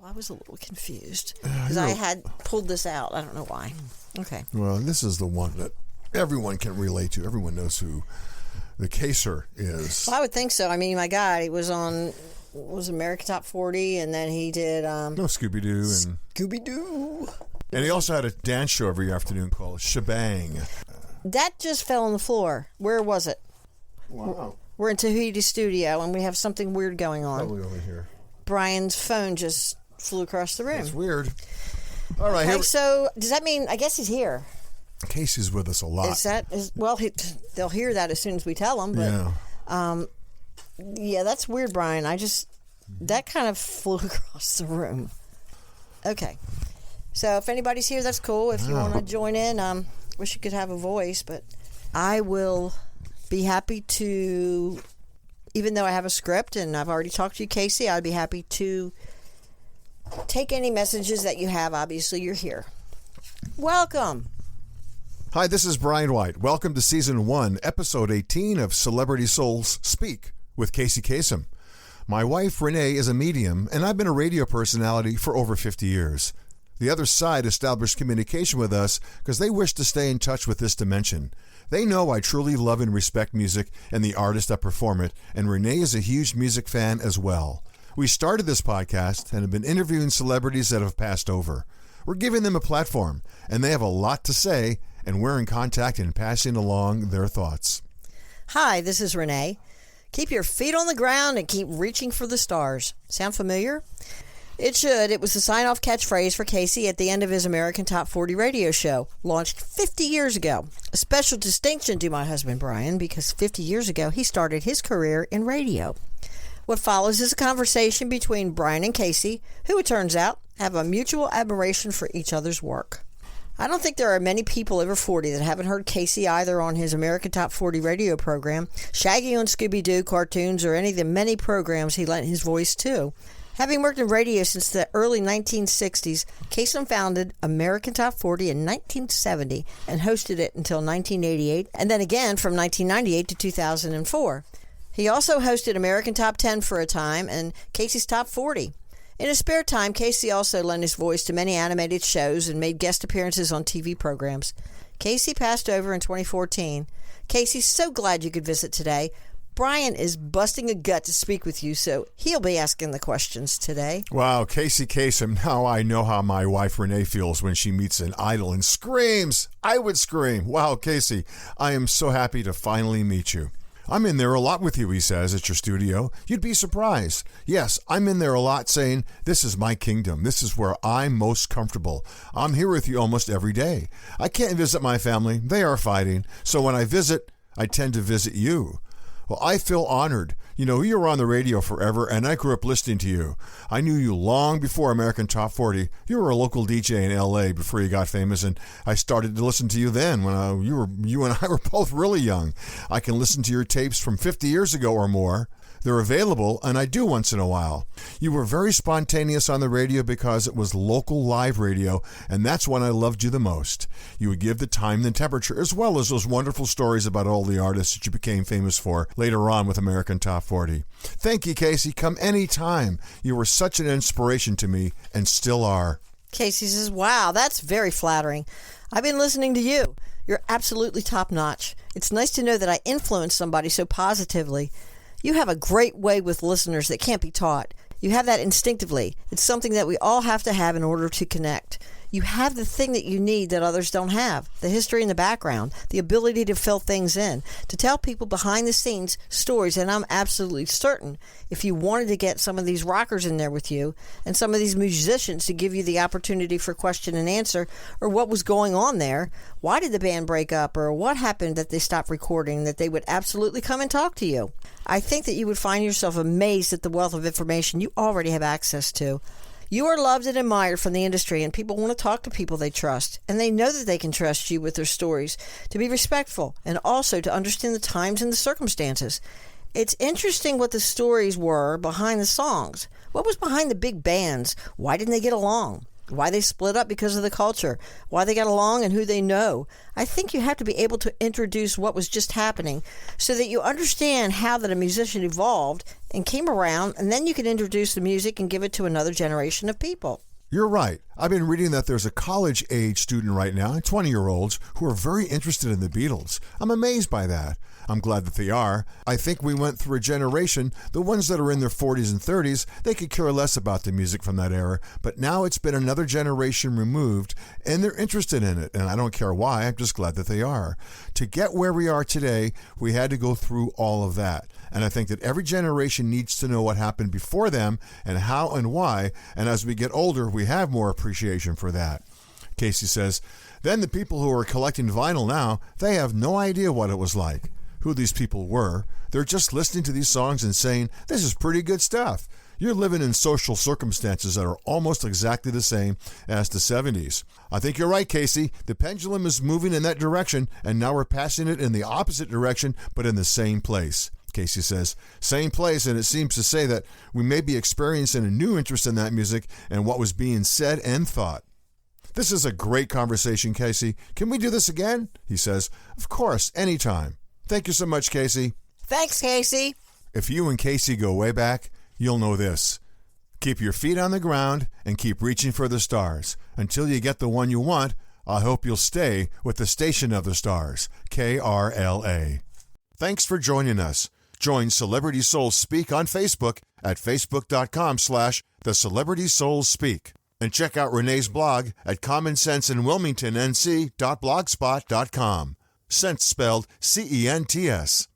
I was a little confused because I had pulled this out. I don't know why. Okay. Well, this is the one that everyone can relate to. Everyone knows who the Kaser is. Well, I would think so. I mean, my God, he was on American Top 40, and then he did Scooby-Doo. Scooby-Doo. And he also had a dance show every afternoon called Shebang. That just fell on the floor. Where was it? Wow. We're in Tahiti's studio, and we have something weird going on. Probably over here. Brian's phone just flew across the room. That's weird. All right. Okay, so does that mean, I guess he's here? Casey's with us a lot. They'll hear that as soon as we tell them. But, yeah. That's weird, Brian. That kind of flew across the room. Okay. So if anybody's here, that's cool. If you want to join in, wish you could have a voice, but I will be happy to, even though I have a script and I've already talked to you, Casey, I'd be happy to take any messages that you have. Obviously, you're here. Welcome. Hi, this is Brian White. Welcome to Season 1, Episode 18 of Celebrity Souls Speak with Casey Kasem. My wife, Rene, is a medium, and I've been a radio personality for over 50 years. The other side established communication with us because they wish to stay in touch with this dimension. They know I truly love and respect music and the artists that perform it, and Rene is a huge music fan as well. We started this podcast and have been interviewing celebrities that have passed over. We're giving them a platform, and they have a lot to say, and we're in contact and passing along their thoughts. Hi, this is Rene. Keep your feet on the ground and keep reaching for the stars. Sound familiar? It should. It was the sign-off catchphrase for Casey at the end of his American Top 40 radio show, launched 50 years ago. A special distinction to my husband, Brian, because 50 years ago he started his career in radio. What follows is a conversation between Brian and Casey, who, it turns out, have a mutual admiration for each other's work. I don't think there are many people over 40 that haven't heard Casey either on his American Top 40 radio program, Shaggy on Scooby-Doo cartoons, or any of the many programs he lent his voice to. Having worked in radio since the early 1960s, Kasem founded American Top 40 in 1970 and hosted it until 1988, and then again from 1998 to 2004. He also hosted American Top 10 for a time and Casey's Top 40. In his spare time, Casey also lent his voice to many animated shows and made guest appearances on TV programs. Casey passed over in 2014. Casey, so glad you could visit today. Brian is busting a gut to speak with you, so he'll be asking the questions today. Wow, Casey Kasem. Now I know how my wife Renee feels when she meets an idol and screams. I would scream. Wow, Casey, I am so happy to finally meet you. I'm in there a lot with you, he says, at your studio. You'd be surprised. Yes, I'm in there a lot saying, this is my kingdom. This is where I'm most comfortable. I'm here with you almost every day. I can't visit my family. They are fighting. So when I visit, I tend to visit you. Well, I feel honored. You know, you were on the radio forever, and I grew up listening to you. I knew you long before American Top 40. You were a local DJ in L.A. before you got famous, and I started to listen to you then when you and I were both really young. I can listen to your tapes from 50 years ago or more. They're available, and I do once in a while. You were very spontaneous on the radio because it was local live radio, and that's when I loved you the most. You would give the time and temperature, as well as those wonderful stories about all the artists that you became famous for later on with American Top 40. Thank you, Casey. Come anytime. You were such an inspiration to me, and still are. Casey says, wow, that's very flattering. I've been listening to you. You're absolutely top-notch. It's nice to know that I influenced somebody so positively. You have a great way with listeners that can't be taught. You have that instinctively. It's something that we all have to have in order to connect. You have the thing that you need that others don't have, the history and the background, the ability to fill things in, to tell people behind the scenes stories. And I'm absolutely certain if you wanted to get some of these rockers in there with you and some of these musicians to give you the opportunity for question and answer, or what was going on there, why did the band break up, or what happened that they stopped recording, that they would absolutely come and talk to you. I think that you would find yourself amazed at the wealth of information you already have access to. You are loved and admired from the industry, and people want to talk to people they trust, and they know that they can trust you with their stories, to be respectful, and also to understand the times and the circumstances. It's interesting what the stories were behind the songs. What was behind the big bands? Why didn't they get along? why they split up because of the culture, why they got along and who they know. I think you have to be able to introduce what was just happening so that you understand how that a musician evolved and came around, and then you can introduce the music and give it to another generation of people. You're right. I've been reading that there's a college-age student right now, 20-year-olds, who are very interested in the Beatles. I'm amazed by that. I'm glad that they are. I think we went through a generation, the ones that are in their 40s and 30s, they could care less about the music from that era, but now it's been another generation removed, and they're interested in it, and I don't care why, I'm just glad that they are. To get where we are today, we had to go through all of that, and I think that every generation needs to know what happened before them and how and why, and as we get older, we have more appreciation for that. Casey says, then the people who are collecting vinyl now, they have no idea what it was like, who these people were. They're just listening to these songs and saying, this is pretty good stuff. You're living in social circumstances that are almost exactly the same as the 70s. I think you're right, Casey. The pendulum is moving in that direction, and now we're passing it in the opposite direction, but in the same place. Casey says, same place, and it seems to say that we may be experiencing a new interest in that music and what was being said and thought. This is a great conversation, Casey. Can we do this again? He says, of course, anytime. Thank you so much, Casey. Thanks, Casey. If you and Casey go way back, you'll know this. Keep your feet on the ground and keep reaching for the stars. Until you get the one you want, I hope you'll stay with the station of the stars, KRLA. Thanks for joining us. Join Celebrity Souls Speak on Facebook at facebook.com/The Celebrity Souls Speak. And check out Renee's blog at commonsenseinwilmingtonnc.blogspot.com. Sense spelled CENTS.